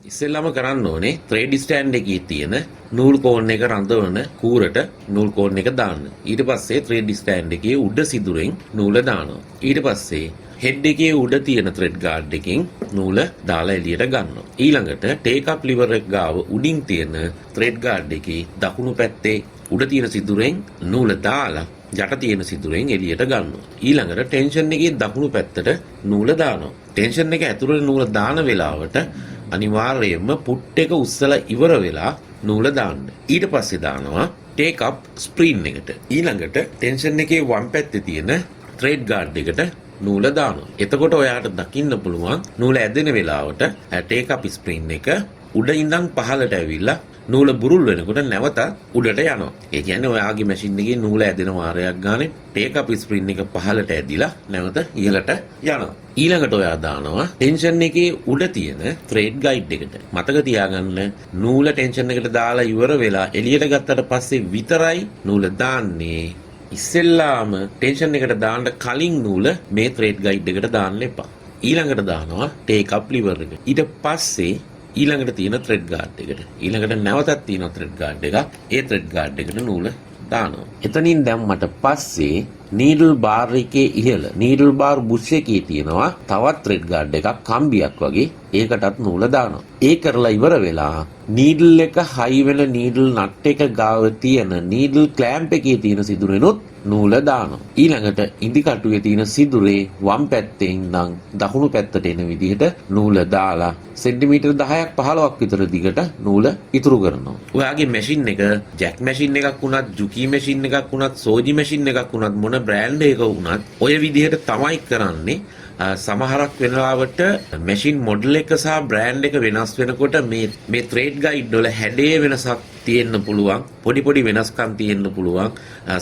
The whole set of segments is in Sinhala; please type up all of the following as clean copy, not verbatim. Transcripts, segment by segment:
ඉස්සෙල්ලාම කරන්න ඕනේ ත්‍රෙඩ් ස්ටෑන්ඩ් එකේ තියෙන නූල් කෝන් එක රඳවන කූරට නූල් කෝන් එක දාන්න. ඊට පස්සේ ත්‍රෙඩ් ස්ටෑන්ඩ් එකේ උඩ සිදුරෙන් නූල දානවා. ඊට පස්සේ හෙඩ් එකේ උඩ තියෙන ත්‍රෙඩ් ගාඩ් එකෙන් නූල දාලා එළියට ගන්නවා. ඊළඟට ටේක් අප් ලිවර් එක ගාව උඩින් තියෙන ත්‍රෙඩ් ගාඩ් එකේ දකුණු පැත්තේ උඩ තියෙන සිදුරෙන් නූල දාලා යට තියෙන සිදුරෙන් එළියට ගන්නවා. ඊළඟට ටෙන්ෂන් එකේ දකුණු පැත්තට නූල දානවා. ටෙන්ෂන් එක ඇතුළේ නූල දාන වෙලාවට අනිවාර්යයෙන්ම පුට් එක උස්සලා ඉවර වෙලා නූල දාන්න. ඊට පස්සේ දානවා ටේක් අප් ස්ප්‍රීන් එකට. ඊළඟට ටෙන්ෂන් එකේ වම් පැත්තේ තියෙන ත්‍රෙඩ් ගාඩ් එකට නූල දානවා. එතකොට ඔයාට දකින්න පුළුවන් නූල ඇදෙන වෙලාවට ටේක් අප් ස්ප්‍රීන් එක උඩ ඉඳන් පහළට ඇවිල්ලා නූල බුරුල් වෙනකොට නැවත උඩට යනවා. ඒ කියන්නේ ඔයාගේ මැෂින් එකේ නූල ඇදෙන වාරයක් ගානේ ටේක් අප් ස්ප්‍රින් එක පහළට ඇදිලා නැවත ඉහළට යනවා. ඊළඟට ඔයා දානවා ටෙන්ෂන් එකේ උඩ තියෙන ත්‍රෙඩ් ගයිඩ් එකට. මතක තියාගන්න නූල ටෙන්ෂන් එකට දාලා ඉවර වෙලා එළියට ගත්තට පස්සේ විතරයි නූල දාන්නේ. ඉස්සෙල්ලාම ටෙන්ෂන් එකට දාන්න කලින් නූල මේ ත්‍රෙඩ් ගයිඩ් එකට දාන්න එපා. ඊළඟට දානවා ටේක් අප් ලිවර් එක. ඊට පස්සේ ඊළඟට තියෙන ත්‍රෙඩ් ගාඩ් එකට. ඊළඟට නැවතත් තියෙන ත්‍රෙඩ් ගාඩ් එකක්. ඒ ත්‍රෙඩ් ගාඩ් එකට නූල දානවා. එතනින් දැම්මට පස්සේ නීඩල් බාර් එකේ ඉහළ නීඩල් බාර් බුෂ් එකේ තියෙනවා තවත් ත්‍රෙඩ් ගාඩ් එකක් කම්බියක් වගේ. ඒකටත් නූල දානවා. ඒ කරලා ඉවර වෙලා නීඩල් එක හයි වෙන නීඩල් නට් එක ගාව තියෙන නීඩල් ක්ලෑම්ප් එකේ තියෙන සිදුරෙනුත් නූල දානවා. ඊළඟට ඉදි කටුවේ තියෙන සිදුරේ වම් පැත්තේ ඉඳන් දකුණු පැත්තට එන විදිහට නූල දාලා සෙන්ටිමීටර් 10ක් 15ක් විතර දිගට නූල ඉතුරු කරනවා. ඔයාගේ මැෂින් එක ජැක් මැෂින් එකක් වුණත්, ජුකි මැෂින් එකක් වුණත්, සෝජි මැෂින් එකක් වුණත් මොන බ්‍රෑන්ඩ් එකක වුණත් ඔය විදිහට තමයි කරන්නේ. සමහරක් වෙලාවට මැෂින් මොඩල් එක සහ බ්‍රෑන්ඩ් එක වෙනස් වෙනකොට මේ ත්‍රෙඩ් ගයිඩ් වල හැඩයේ වෙනසක් තියෙන්න පුළුවන්. පොඩි වෙනස්කම් තියෙන්න පුළුවන්.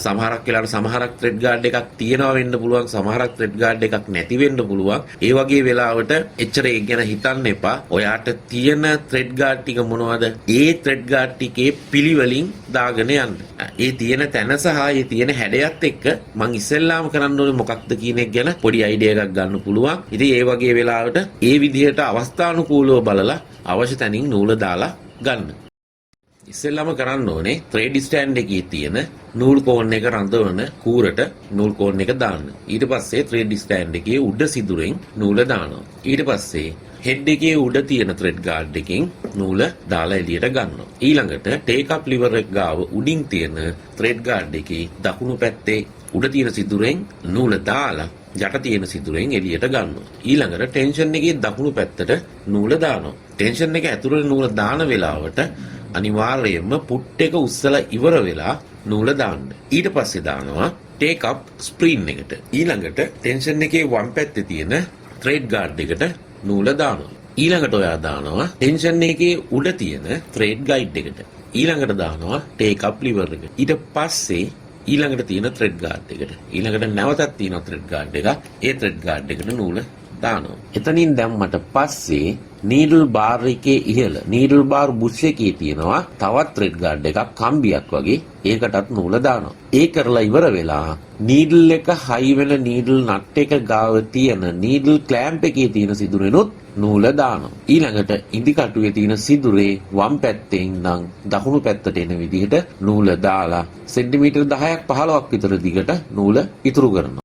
සමහරක් වෙලාවට සමහරක් ත්‍රෙඩ් ගාඩ් එකක් තියෙනවා වෙන්න පුළුවන්. සමහරක් ත්‍රෙඩ් ගාඩ් එකක් නැති වෙන්න පුළුවන්. ඒ වගේ වෙලාවට එච්චර ඒක ගැන හිතන්න එපා. ඔයාට තියෙන ත්‍රෙඩ් ගාඩ් ටික මොනවද? ඒ ත්‍රෙඩ් ගාඩ් ටිකේ පිළිවෙලින් දාගෙන යන්න. ඒ තියෙන තැන සහ ඒ තියෙන හැඩයත් එක්ක මං ඉස්සෙල්ලාම කරන්න ඕනේ මොකක්ද කියන එක ගැන පොඩි අයිඩියා එකක් ගන්න පුළුවන්. ඉතින් ඒ වගේ වෙලාවට ඒ විදිහට අවස්ථානුකූලව බලලා අවශ්‍ය තැනින් නූල දාලා ගන්න. ඉස්සෙල්ලාම කරන්න ඕනේ ත්‍රෙඩ් ස්ටෑන්ඩ් එකේ තියෙන නූල් කෝන් එක රඳවන කූරට නූල් කෝන් එක දාන්න. ඊට පස්සේ ත්‍රෙඩ් ස්ටෑන්ඩ් එකේ උඩ සිදුරෙන් නූල දානවා. ඊට පස්සේ හෙඩ් එකේ උඩ තියෙන ත්‍රෙඩ් ගාඩ් එකෙන් නූල දාලා එළියට ගන්නවා. ඊළඟට ටේක් අප් ලිවර් එක ගාව උඩින් තියෙන ත්‍රෙඩ් ගාඩ් එකේ දකුණු පැත්තේ උඩ තියෙන සිදුරෙන් නූල දාලා යට තියෙන සිදුරෙන් එළියට ගන්නවා. ඊළඟට ටෙන්ෂන් එකේ දකුණු පැත්තට නූල දානවා. ටෙන්ෂන් එක ඇතුළේ නූල දාන වෙලාවට අනිවාර්යයෙන්ම පුට් එක උස්සලා ඉවර වෙලා නූල දාන්න. ඊට පස්සේ දානවා ටේක් අප් ස්ප්‍රීන් එකට. ඊළඟට ටෙන්ෂන් එකේ වම් පැත්තේ තියෙන ත්‍රෙඩ් ගාඩ් එකට නූල දානවා. ඊළඟට ඔයා දානවා ටෙන්ෂන් එකේ උඩ තියෙන ත්‍රෙඩ් ගයිඩ් එකට. ඊළඟට දානවා ටේක් අප් ලිවර් එක. ඊට පස්සේ ඊළඟට තියෙන ත්‍රෙඩ් ගාඩ් එකට. ඊළඟට නැවතත් තියෙන ත්‍රෙඩ් ගාඩ් එකක්. ඒ ත්‍රෙඩ් ගාඩ් එකට නූල දානවා. එතනින් දැම්මට පස්සේ නීඩල් බාර් එකේ ඉහළ නීඩල් බාර් බුෂ් එකේ තියෙනවා තවත් ත්‍රෙඩ් ගාඩ් එකක් කම්බියක් වගේ. ඒකටත් නූල දානවා. ඒ කරලා ඉවර වෙලා නීඩල් එක හයි වෙන නීඩල් නට් එක ගාව තියෙන නීඩල් ක්ලෑම්ප් එකේ තියෙන සිදුරෙනුත් නූල දානවා. ඊළඟට ඉදි කටුවේ තියෙන සිදුරේ වම් පැත්තේ ඉඳන් දකුණු පැත්තට එන විදිහට නූල දාලා සෙන්ටිමීටර් 10ක් 15ක් විතර දිගට නූල ඉතුරු කරනවා.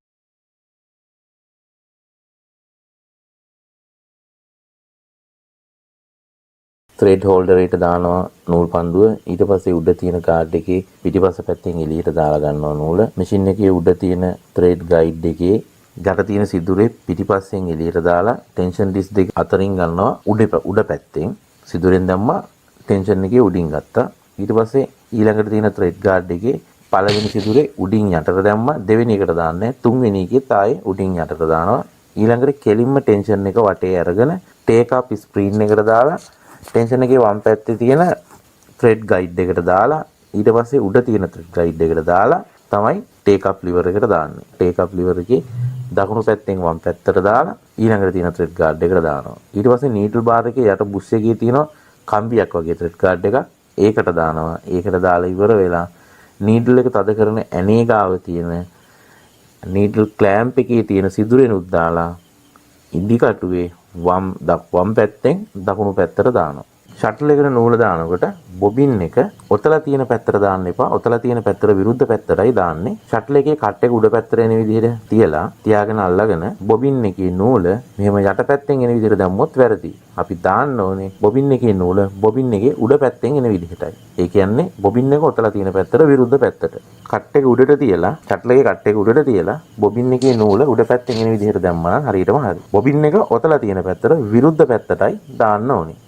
ත්‍රෙඩ් හෝල්ඩර් එකට දානවා නූල් පන්දුව. ඊට පස්සේ උඩ තියෙන කාඩ් එකේ පිටිපස්ස පැත්තෙන් එළියට දාලා ගන්නවා නූල. මැෂින් එකේ උඩ තියෙන ත්‍රෙඩ් ගයිඩ් එකේ යට තියෙන සිදුරේ පිටිපස්සෙන් එළියට දාලා ටෙන්ෂන් ඩිස් දෙක අතරින් ගන්නවා උඩ පැත්තෙන්. සිදුරෙන් දැම්මා ටෙන්ෂන් එකේ උඩින් ගත්තා. ඊට පස්සේ ඊළඟට තියෙන ත්‍රෙඩ් ගාඩ් එකේ පළවෙනි සිදුරේ උඩින් යටට දැම්මා. දෙවෙනි එකට දාන්නේ තුන්වෙනි එකේ ආයේ උඩින් යටට දානවා. ඊළඟට කෙලින්ම ටෙන්ෂන් එක වටේ අරගෙන ටේක් අප් ස්ප්‍රීන් එකට දාලා ටෙන්ෂන් එකේ වම් පැත්තේ තියෙන ත්‍රෙඩ් ගයිඩ් එකට දාලා ඊට පස්සේ උඩ තියෙන ත්‍රෙඩ් ගයිඩ් එකට දාලා තමයි ටේක් අප් ලිවර් එකට දාන්නේ. ටේක් අප් ලිවර් එකේ දකුණු පැත්තෙන් වම් පැත්තට දාලා ඊළඟට තියෙන ත්‍රෙඩ් ගාඩ් එකට දානවා. ඊට පස්සේ නීඩල් බාර් එකේ යට බුෂ් එකේ තියෙන කම්බියක් වගේ ත්‍රෙඩ් ගාඩ් එකක් ඒකට දානවා. ඒකට දාලා ඉවර වෙලා නීඩල් එක තද කරන ඇනේ ගාව තියෙන නීඩල් ක්ලෑම්ප් එකේ තියෙන සිදුරෙනුත් දාලා ඉදි කටුවේ වම් පැත්තෙන් දකුණු පැත්තට දානවා. ෂටල් එකට නූල දානකොට බොබින් එක ඔතලා තියෙන පැත්තට දාන්න එපා. ඔතලා තියෙන පැත්තට විරුද්ධ පැත්තටයි දාන්නේ. ෂටල් එකේ කට් එක උඩ පැත්තට එන විදිහට තියාගෙන අල්ලගෙන බොබින් එකේ නූල මෙහෙම යට පැත්තෙන් එන විදිහට දැම්මොත් වැරදි. අපි දාන්න ඕනේ බොබින් එකේ නූල බොබින් එකේ උඩ පැත්තෙන් එන විදිහටයි. ඒ කියන්නේ බොබින් එක ඔතලා තියෙන පැත්තට විරුද්ධ පැත්තට. කට් එක උඩට තියලා ෂටල් එකේ කට් එක උඩට තියලා බොබින් එකේ නූල උඩ පැත්තෙන් එන විදිහට දැම්මා නම් හරියටම හරි. බොබින් එක ඔතලා තියෙන පැත්තට විරුද්ධ පැත්තටයි දාන්න ඕනේ.